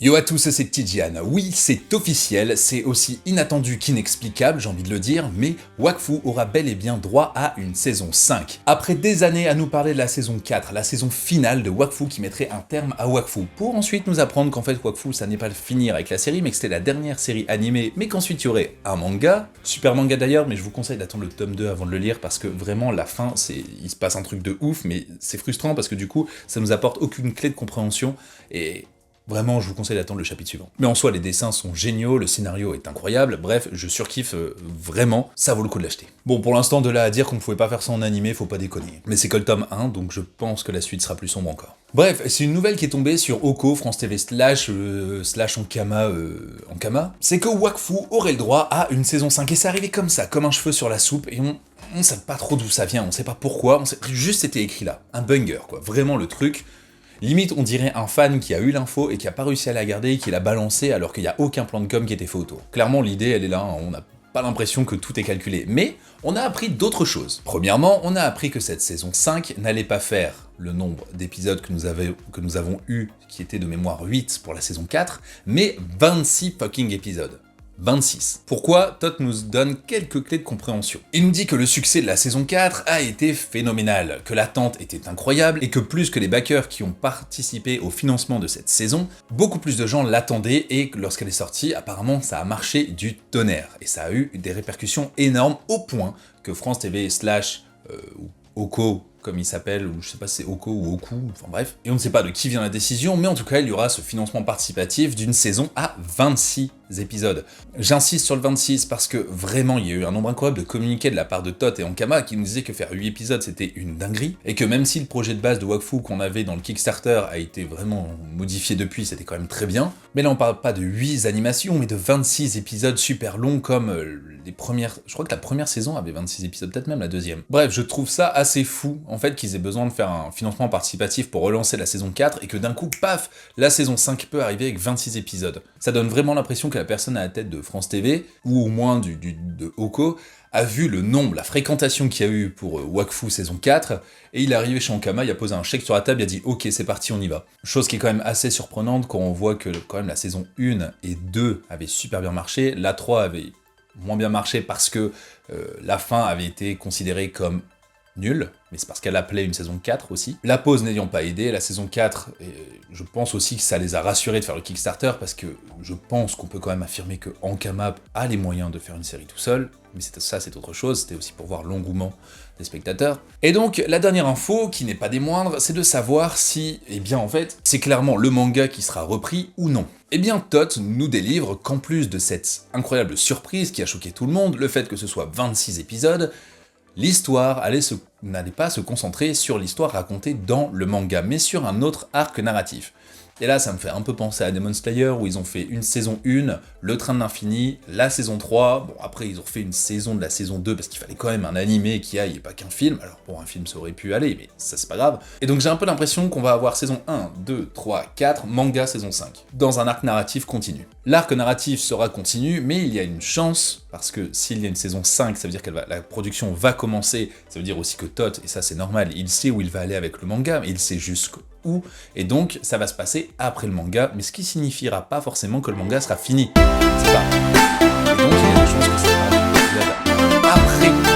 Yo à tous, c'est Tidiane. Oui, c'est officiel, c'est aussi inattendu qu'inexplicable, j'ai envie de le dire, mais Wakfu aura bel et bien droit à une saison 5. Après des années à nous parler de la saison 4, la saison finale de Wakfu qui mettrait un terme à Wakfu, pour ensuite nous apprendre qu'en fait Wakfu ça n'est pas le finir avec la série, mais que c'était la dernière série animée, mais qu'ensuite il y aurait un manga, super manga d'ailleurs, mais je vous conseille d'attendre le tome 2 avant de le lire, parce que vraiment la fin, il se passe un truc de ouf, mais c'est frustrant parce que du coup, ça nous apporte aucune clé de compréhension, et vraiment, je vous conseille d'attendre le chapitre suivant. Mais en soi, les dessins sont géniaux, le scénario est incroyable, bref, je surkiffe vraiment, ça vaut le coup de l'acheter. Bon, pour l'instant, de là à dire qu'on ne pouvait pas faire ça en animé, faut pas déconner. Mais c'est que le tome 1, donc je pense que la suite sera plus sombre encore. Bref, c'est une nouvelle qui est tombée sur Oko, France TV slash Ankama, c'est que Wakfu aurait le droit à une saison 5, et c'est arrivé comme ça, comme un cheveu sur la soupe, et on sait pas trop d'où ça vient, on sait pas pourquoi, juste c'était écrit là, un banger quoi, vraiment le truc. Limite, on dirait un fan qui a eu l'info et qui a pas réussi à la garder et qui l'a balancée alors qu'il n'y a aucun plan de com qui était fait autour. Clairement, l'idée, elle est là, on n'a pas l'impression que tout est calculé, mais on a appris d'autres choses. Premièrement, on a appris que cette saison 5 n'allait pas faire le nombre d'épisodes que nous avons eu, qui était de mémoire 8 pour la saison 4, mais 26 fucking épisodes. 26. Pourquoi Todd nous donne quelques clés de compréhension. Il nous dit que le succès de la saison 4 a été phénoménal, que l'attente était incroyable et que plus que les backers qui ont participé au financement de cette saison, beaucoup plus de gens l'attendaient et lorsqu'elle est sortie, apparemment ça a marché du tonnerre et ça a eu des répercussions énormes au point que France TV slash Oko, comme il s'appelle, ou je sais pas si c'est Oko ou Oku, enfin bref. Et on ne sait pas de qui vient la décision, mais en tout cas, il y aura ce financement participatif d'une saison à 26 épisodes. J'insiste sur le 26 parce que vraiment, il y a eu un nombre incroyable de communiqués de la part de Todd et Ankama qui nous disaient que faire 8 épisodes, c'était une dinguerie, et que même si le projet de base de Wakfu qu'on avait dans le Kickstarter a été vraiment modifié depuis, c'était quand même très bien, mais là on parle pas de 8 animations, mais de 26 épisodes super longs comme les premières... Je crois que la première saison avait 26 épisodes, peut-être même la deuxième. Bref, je trouve ça assez fou, en fait, qu'ils aient besoin de faire un financement participatif pour relancer la saison 4, et que d'un coup, paf, la saison 5 peut arriver avec 26 épisodes. Ça donne vraiment l'impression que la personne à la tête de France TV, ou au moins de Oko, a vu le nombre, la fréquentation qu'il y a eu pour Wakfu saison 4, et il est arrivé chez Ankama, il a posé un chèque sur la table, il a dit « Ok, c'est parti, on y va ». Chose qui est quand même assez surprenante quand on voit que quand même la saison 1 et 2 avaient super bien marché, la 3 avait moins bien marché parce que la fin avait été considérée comme nulle, mais c'est parce qu'elle appelait une saison 4 aussi. La pause n'ayant pas aidé, la saison 4, je pense aussi que ça les a rassurés de faire le Kickstarter, parce que je pense qu'on peut quand même affirmer que Ankama a les moyens de faire une série tout seul, mais ça c'est autre chose, c'était aussi pour voir l'engouement des spectateurs. Et donc, la dernière info, qui n'est pas des moindres, c'est de savoir si, eh bien en fait, c'est clairement le manga qui sera repris ou non. Eh bien, Todd nous délivre qu'en plus de cette incroyable surprise qui a choqué tout le monde, le fait que ce soit 26 épisodes, l'histoire n'allait pas se concentrer sur l'histoire racontée dans le manga, mais sur un autre arc narratif. Et là, ça me fait un peu penser à Demon Slayer, où ils ont fait une saison 1, le train de l'infini, la saison 3, bon après ils ont fait une saison de la saison 2, parce qu'il fallait quand même un animé qui aille et pas qu'un film, alors bon, un film ça aurait pu aller, mais ça c'est pas grave. Et donc j'ai un peu l'impression qu'on va avoir saison 1, 2, 3, 4, manga saison 5, dans un arc narratif continu. L'arc narratif sera continu, mais il y a une chance, parce que s'il y a une saison 5, ça veut dire que la production va commencer, ça veut dire aussi que Todd, et ça c'est normal, il sait où il va aller avec le manga, mais il sait jusqu'où, et donc ça va se passer après le manga, mais ce qui signifiera pas forcément que le manga sera fini. C'est pas. Et donc il y a des chances que ça sera après